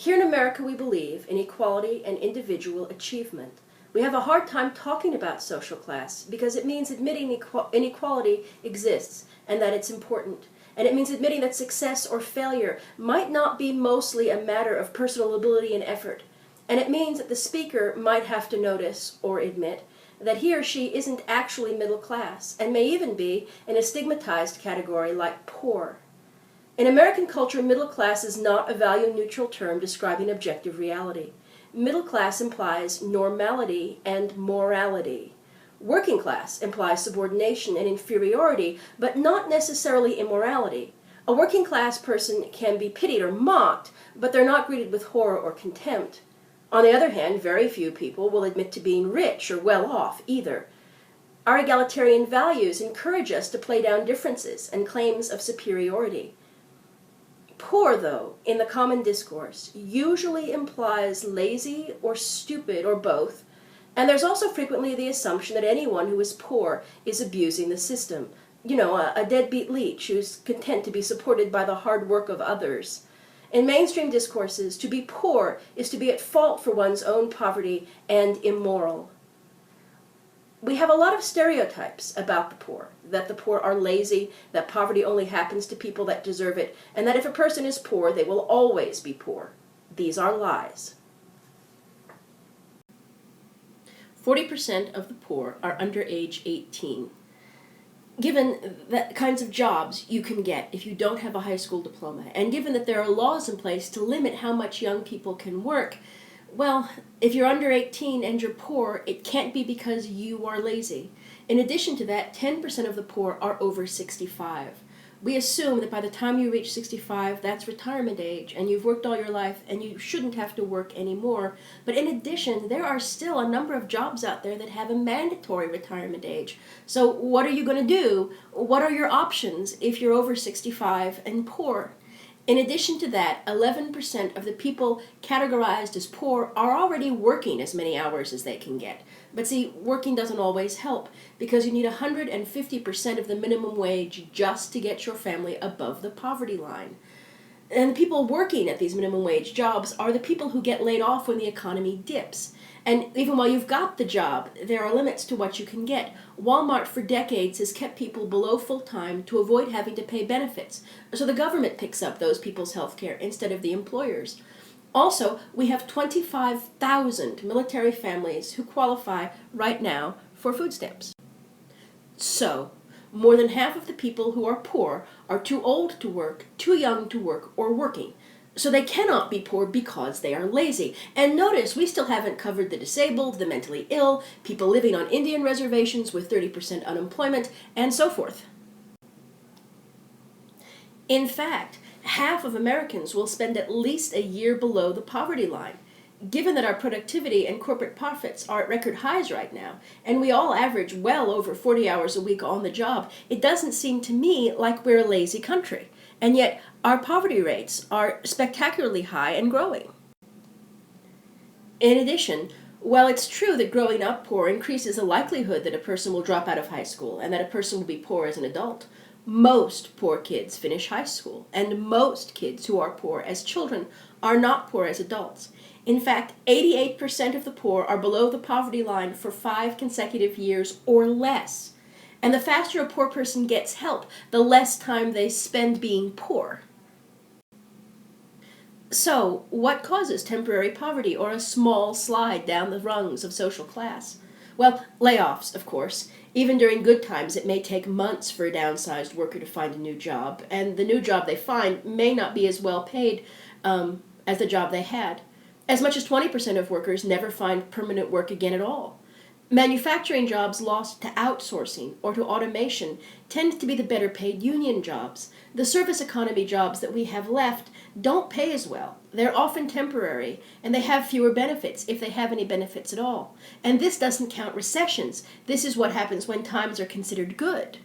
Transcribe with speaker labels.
Speaker 1: Here in America, we believe in equality and individual achievement. We have a hard time talking about social class because it means admitting inequality exists and that it's important. And it means admitting that success or failure might not be mostly a matter of personal ability and effort. And it means that the speaker might have to notice or admit that he or she isn't actually middle class and may even be in a stigmatized category like poor. In American culture, middle class is not a value-neutral term describing objective reality. Middle class implies normality and morality. Working class implies subordination and inferiority, but not necessarily immorality. A working class person can be pitied or mocked, but they're not greeted with horror or contempt. On the other hand, very few people will admit to being rich or well off either. Our egalitarian values encourage us to play down differences and claims of superiority. Poor, though, in the common discourse, usually implies lazy or stupid or both, and there's also frequently the assumption that anyone who is poor is abusing the system. You know, a deadbeat leech who's content to be supported by the hard work of others. In mainstream discourses, to be poor is to be at fault for one's own poverty and immoral. We have a lot of stereotypes about the poor, that the poor are lazy, that poverty only happens to people that deserve it, and that if a person is poor, they will always be poor. These are lies. 40% of the poor are under age 18. Given the kinds of jobs you can get if you don't have a high school diploma, and given that there are laws in place to limit how much young people can work, well, if you're under 18 and you're poor, it can't be because you are lazy. In addition to that, 10% of the poor are over 65. We assume that by the time you reach 65, that's retirement age, and you've worked all your life, and you shouldn't have to work anymore. But in addition, there are still a number of jobs out there that have a mandatory retirement age. So what are you going to do? What are your options if you're over 65 and poor? In addition to that, 11% of the people categorized as poor are already working as many hours as they can get. But see, working doesn't always help, because you need 150% of the minimum wage just to get your family above the poverty line. And the people working at these minimum wage jobs are the people who get laid off when the economy dips. And even while you've got the job, there are limits to what you can get. Walmart for decades has kept people below full-time to avoid having to pay benefits. So the government picks up those people's health care instead of the employers. Also, we have 25,000 military families who qualify right now for food stamps. So, more than half of the people who are poor are too old to work, too young to work, or working. So they cannot be poor because they are lazy. And notice, we still haven't covered the disabled, the mentally ill, people living on Indian reservations with 30% unemployment, and so forth. In fact, half of Americans will spend at least a year below the poverty line. Given that our productivity and corporate profits are at record highs right now, and we all average well over 40 hours a week on the job, it doesn't seem to me like we're a lazy country. And yet, our poverty rates are spectacularly high and growing. In addition, while it's true that growing up poor increases the likelihood that a person will drop out of high school and that a person will be poor as an adult, most poor kids finish high school, and most kids who are poor as children are not poor as adults. In fact, 88% of the poor are below the poverty line for 5 consecutive years or less. And the faster a poor person gets help, the less time they spend being poor. So, what causes temporary poverty or a small slide down the rungs of social class? Well, layoffs, of course. Even during good times, it may take months for a downsized worker to find a new job, and the new job they find may not be as well paid as the job they had. As much as 20% of workers never find permanent work again at all. Manufacturing jobs lost to outsourcing or to automation tend to be the better paid union jobs. The service economy jobs that we have left don't pay as well. They're often temporary, and they have fewer benefits, if they have any benefits at all. And this doesn't count recessions. This is what happens when times are considered good.